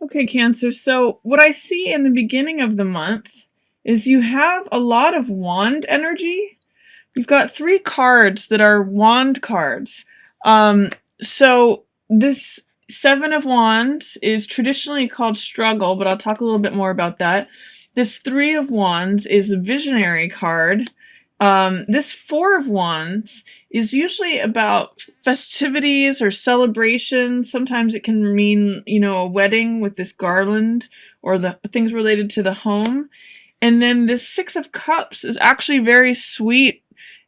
Okay, Cancer. So, what I see in the beginning of the month is you have a lot of wand energy. You've got three cards that are wand cards. So, this Seven of Wands is traditionally called struggle, but I'll talk a little bit more about that. This Three of Wands is the visionary card. This Four of Wands is usually about festivities or celebrations. Sometimes it can mean, a wedding with this garland or the things related to the home. And then this Six of Cups is actually very sweet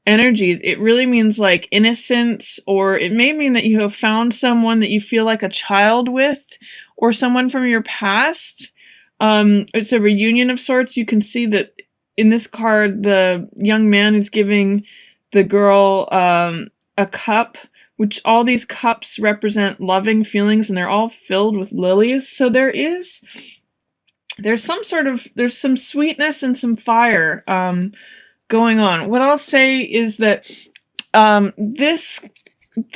energy. It really means like innocence, or it may mean that you have found someone that you feel like a child with, or someone from your past. It's a reunion of sorts. You can see that in this card, the young man is giving the girl a cup, which all these cups represent loving feelings, and they're all filled with lilies. So there's some sweetness and some fire going on. What I'll say is that this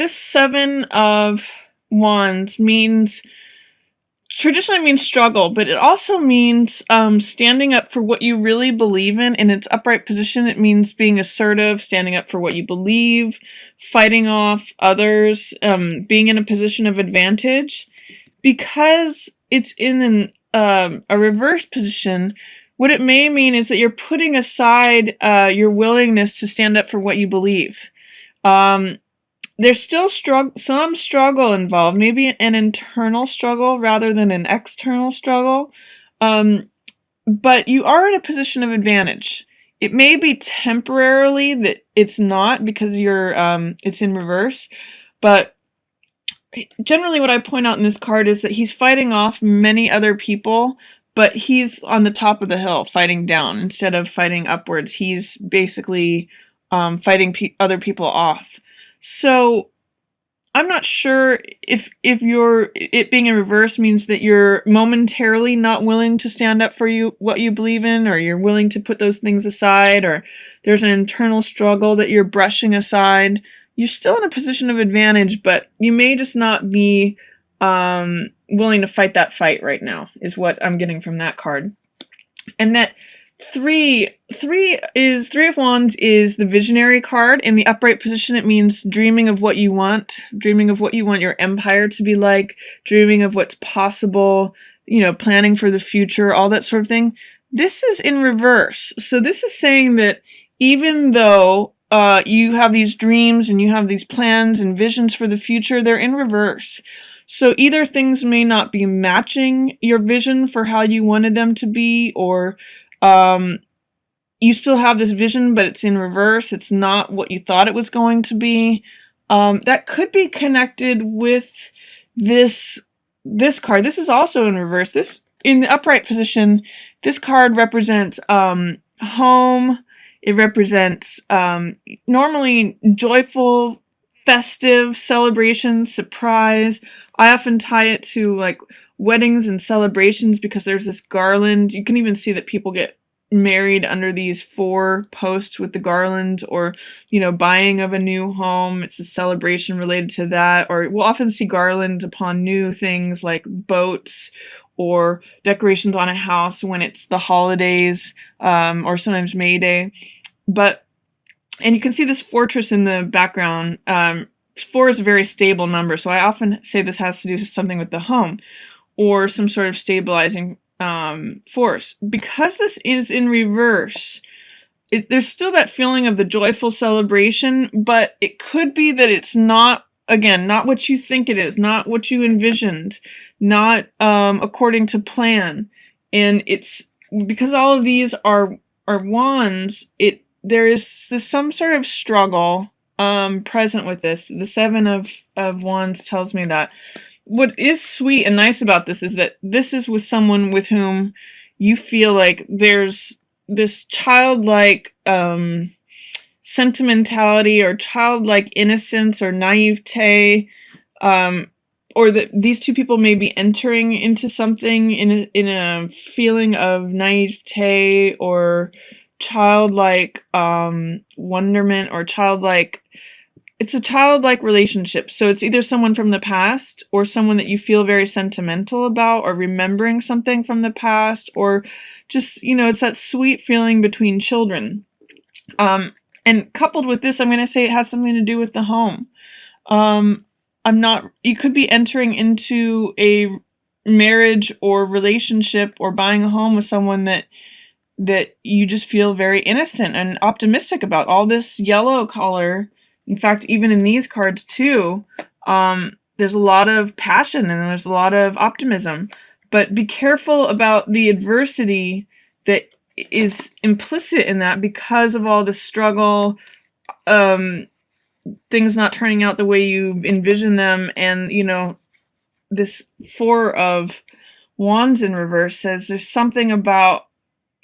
Seven of Wands traditionally means struggle, but it also means standing up for what you really believe in. In its upright position, it means being assertive, standing up for what you believe, fighting off others, being in a position of advantage. Because it's in a reverse position, what it may mean is that you're putting aside your willingness to stand up for what you believe. There's still some struggle involved, maybe an internal struggle rather than an external struggle. But you are in a position of advantage. It may be temporarily that it's not because it's in reverse, but generally what I point out in this card is that he's fighting off many other people, but he's on the top of the hill fighting down instead of fighting upwards. He's basically fighting other people off. So I'm not sure if it being in reverse means that you're momentarily not willing to stand up for what you believe in, or you're willing to put those things aside, or there's an internal struggle that you're brushing aside. You're still in a position of advantage, but you may just not be willing to fight that fight right now, is what I'm getting from that card. And that Three of Wands is the visionary card. In the upright position, it means dreaming of what you want your empire to be like, dreaming of what's possible, planning for the future, all that sort of thing. This is in reverse. So this is saying that even though you have these dreams and you have these plans and visions for the future, they're in reverse. So either things may not be matching your vision for how you wanted them to be, or you still have this vision, but it's in reverse. It's not what you thought it was going to be. That could be connected with this card. This is also in reverse. This, in the upright position, this card represents home. It represents normally joyful, festive celebration, surprise. I often tie it to like weddings and celebrations because there's this garland. You can even see that people get married under these 4 posts with the garland, or buying of a new home. It's a celebration related to that. Or we'll often see garlands upon new things like boats, or decorations on a house when it's the holidays, or sometimes May Day. And you can see this fortress in the background. 4 is a very stable number, so I often say this has to do with something with the home, or some sort of stabilizing force. Because this is in reverse, there's still that feeling of the joyful celebration, but it could be that it's not what you think it is, not what you envisioned, not according to plan. And it's because all of these are wands, there is some sort of struggle present with this. The Seven of Wands tells me that. What is sweet and nice about this is that this is with someone with whom you feel like there's this childlike sentimentality, or childlike innocence, or naivete, or that these two people may be entering into something in a feeling of naivete, or childlike wonderment, or childlike it's a childlike relationship. So it's either someone from the past or someone that you feel very sentimental about, or remembering something from the past, or just, you know, it's that sweet feeling between children. And coupled with this, I'm going to say it has something to do with the home. You could be entering into a marriage or relationship or buying a home with someone that you just feel very innocent and optimistic about. All this yellow color, in fact, even in these cards too, there's a lot of passion and there's a lot of optimism. But be careful about the adversity that is implicit in that because of all the struggle, things not turning out the way you envision them. And, you know, this Four of Wands in reverse says there's something about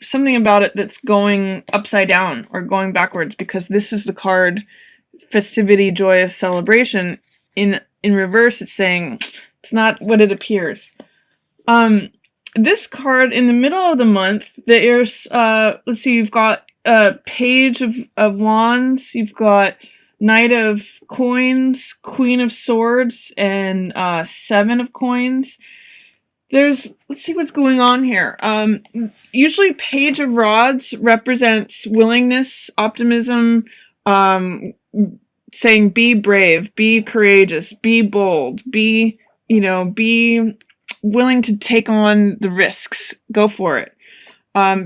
it that's going upside down or going backwards, because this is the card festivity, joyous celebration. In reverse, it's saying it's not what it appears. This card in the middle of the month, there's let's see, you've got Page of Wands, you've got Knight of Coins, Queen of Swords, and Seven of Coins. Let's see what's going on here. Usually Page of Rods represents willingness, optimism, saying be brave, be courageous, be bold, be willing to take on the risks, go for it.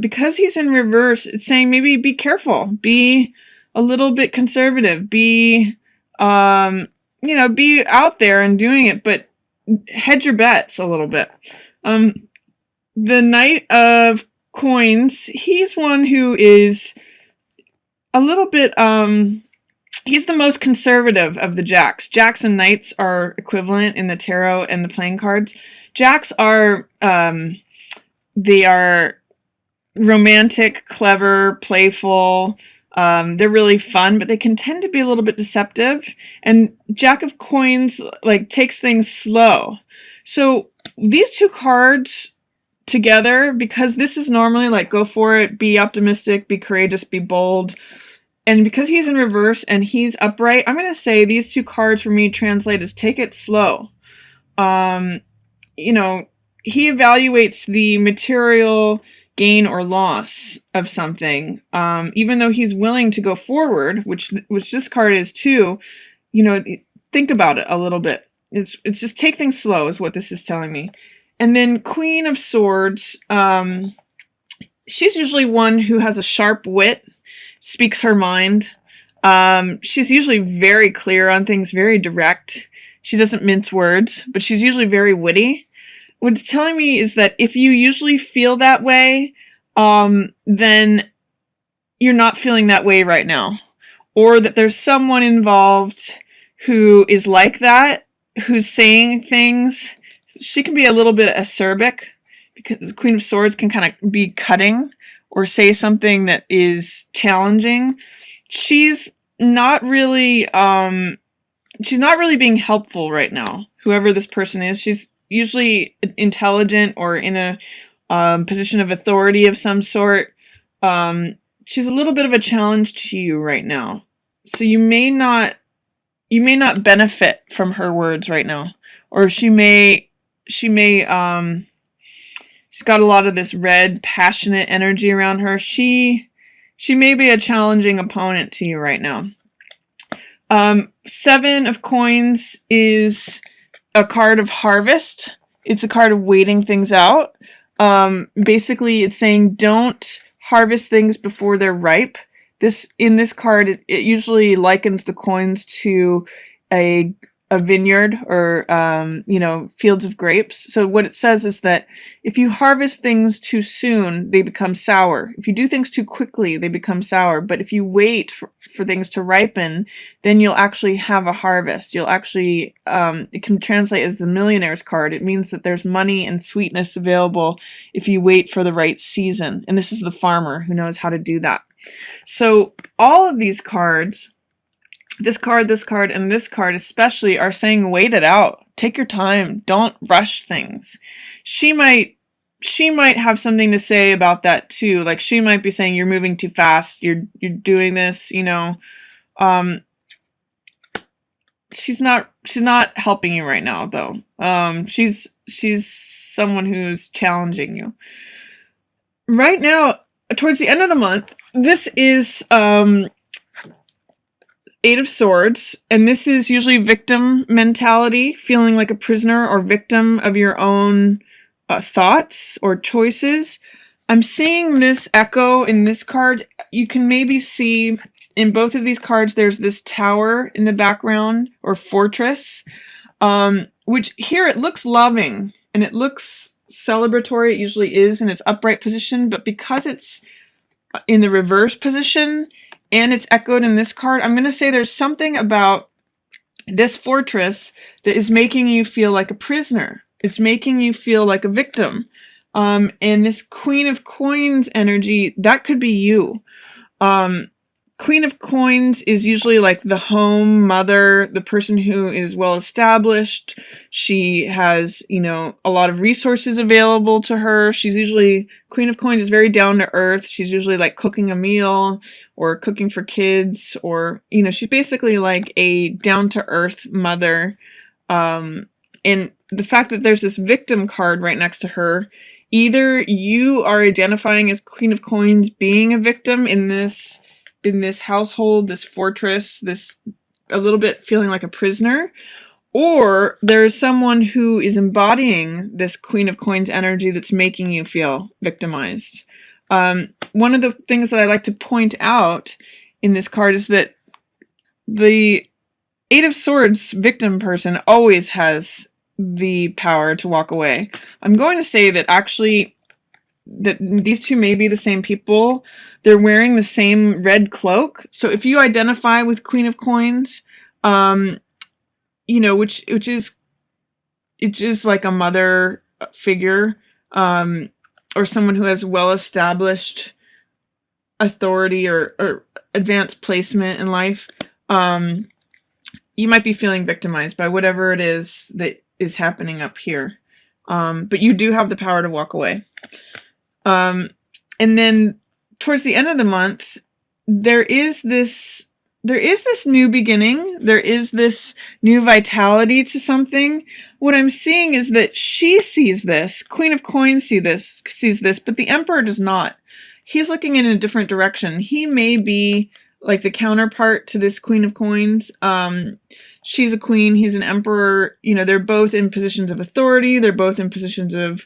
Because he's in reverse, it's saying maybe be careful, be a little bit conservative, be out there and doing it, but hedge your bets a little bit. The Knight of Coins, he's one who is a little bit, he's the most conservative of the Jacks. Jacks and Knights are equivalent in the tarot and the playing cards. Jacks are, they are romantic, clever, playful. They're really fun, but they can tend to be a little bit deceptive. And Jack of Coins, like, takes things slow. So these two cards together, because this is normally like go for it, be optimistic, be courageous, be bold. And because he's in reverse and he's upright, I'm going to say these two cards for me translate as take it slow. He evaluates the material gain or loss of something, even though he's willing to go forward, which this card is too. Think about it a little bit. It's just take things slow is what this is telling me. And then Queen of Swords, she's usually one who has a sharp wit, speaks her mind. She's usually very clear on things, very direct. She doesn't mince words, but she's usually very witty. What it's telling me is that if you usually feel that way, then you're not feeling that way right now. Or that there's someone involved who is like that, who's saying things. She can be a little bit acerbic, because the Queen of Swords can kind of be cutting or say something that is challenging. She's not really being helpful right now, whoever this person is. She's usually intelligent or in a position of authority of some sort. She's a little bit of a challenge to you right now. So you may not benefit from her words right now. Or she's got a lot of this red, passionate energy around her. She may be a challenging opponent to you right now. Seven of Coins is a card of harvest. It's a card of waiting things out. Basically, it's saying don't harvest things before they're ripe. In this card, it usually likens the coins to a vineyard or fields of grapes. So what it says is that if you harvest things too soon, they become sour. If you do things too quickly, they become sour. But if you wait for things to ripen, then you'll actually have a harvest. You'll actually, it can translate as the millionaire's card. It means that there's money and sweetness available if you wait for the right season. And this is the farmer who knows how to do that. So all of these cards, this card, and this card especially, are saying wait it out. Take your time. Don't rush things. She might have something to say about that too. Like, she might be saying you're moving too fast. You're doing this, she's not helping you right now, though. She's someone who's challenging you. Right now, towards the end of the month, this is Eight of Swords, and this is usually victim mentality, feeling like a prisoner or victim of your own thoughts or choices. I'm seeing this echo in this card. You can maybe see in both of these cards there's this tower in the background, or fortress, which here it looks loving and it looks celebratory. It usually is in its upright position, but because it's in the reverse position and it's echoed in this card, I'm going to say there's something about this fortress that is making you feel like a prisoner. It's making you feel like a victim. And this Queen of Coins energy, that could be you. Queen of Coins is usually like the home mother, the person who is well established. She has, you know, a lot of resources available to her. She's usually, Queen of Coins is very down to earth. She's usually like cooking a meal or cooking for kids, or, you know, she's basically like a down to earth mother. And the fact that there's this victim card right next to her, either you are identifying as Queen of Coins being a victim in this household, this fortress, this a little bit feeling like a prisoner, or there's someone who is embodying this Queen of Coins energy that's making you feel victimized. One of the things that I like to point out in this card is that the Eight of Swords victim person always has the power to walk away. I'm going to say that actually that these two may be the same people. They're wearing the same red cloak. So if you identify with Queen of Coins, you know, which is like a mother figure, or someone who has well-established authority or advanced placement in life, you might be feeling victimized by whatever it is that is happening up here. But you do have the power to walk away. And then towards the end of the month, there is this new beginning. There is this new vitality to something. What I'm seeing is that she sees this. Queen of Coins sees this, but the Emperor does not. He's looking in a different direction. He may be like the counterpart to this Queen of Coins. She's a queen. He's an emperor. You know, they're both in positions of authority. They're both in positions of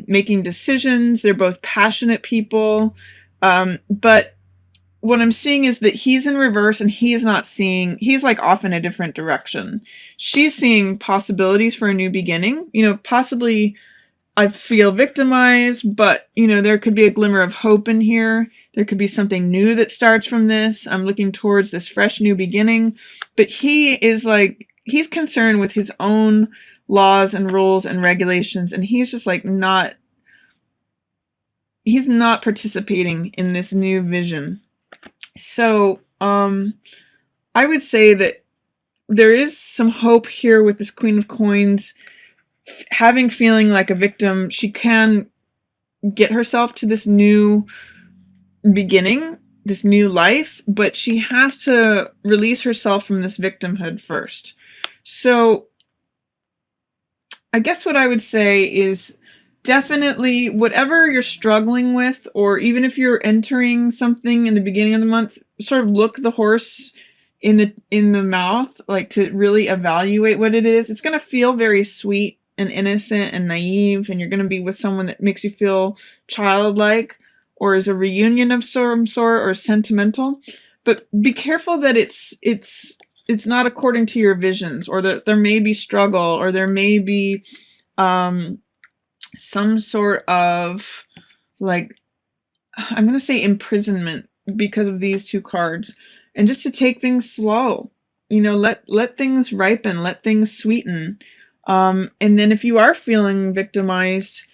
making decisions. They're both passionate people. But what I'm seeing is that he's in reverse and he's not seeing, he's like off in a different direction. She's seeing possibilities for a new beginning. You know, possibly I feel victimized, but you know, there could be a glimmer of hope in here. There could be something new that starts from this. I'm looking towards this fresh new beginning, but he is like, he's concerned with his own laws and rules and regulations, and he's just like he's not participating in this new vision. So I would say that there is some hope here with this Queen of Coins feeling like a victim. She can get herself to this new beginning, this new life, but she has to release herself from this victimhood first. So I guess what I would say is definitely whatever you're struggling with, or even if you're entering something in the beginning of the month, sort of look the horse in the mouth, like to really evaluate what it is. It's going to feel very sweet and innocent and naive, and you're going to be with someone that makes you feel childlike, or is a reunion of some sort, or sentimental. But be careful that it's not according to your visions, or that there may be struggle, or there may be some sort of, like, I'm going to say imprisonment because of these two cards. And just to take things slow, you know, let things ripen, let things sweeten. And then if you are feeling victimized,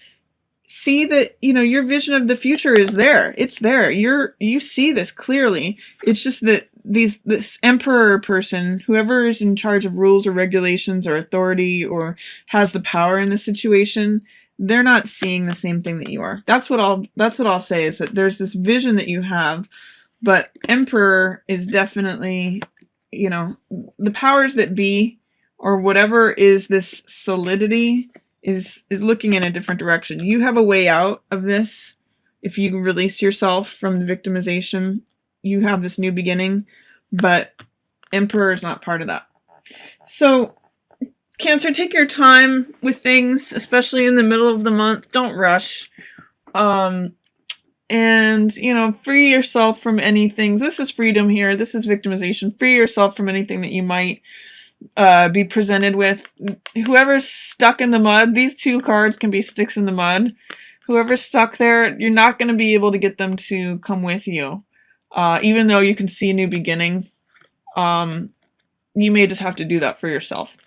see that, you know, your vision of the future is there. It's there. You see this clearly. It's just that this emperor person, whoever is in charge of rules or regulations or authority or has the power in the situation, they're not seeing the same thing that you are. That's what I'll say, is that there's this vision that you have, but Emperor is definitely you know, the powers that be, or whatever is this solidity, is looking in a different direction. You have a way out of this. If you release yourself from the victimization, you have this new beginning, but Emperor is not part of that. So Cancer, take your time with things, especially in the middle of the month. Don't rush. And, you know, free yourself from anything. This is freedom here. This is victimization. Free yourself from anything that you might be presented with. Whoever's stuck in the mud, these two cards can be sticks in the mud. Whoever's stuck there, you're not going to be able to get them to come with you. Even though you can see a new beginning, you may just have to do that for yourself.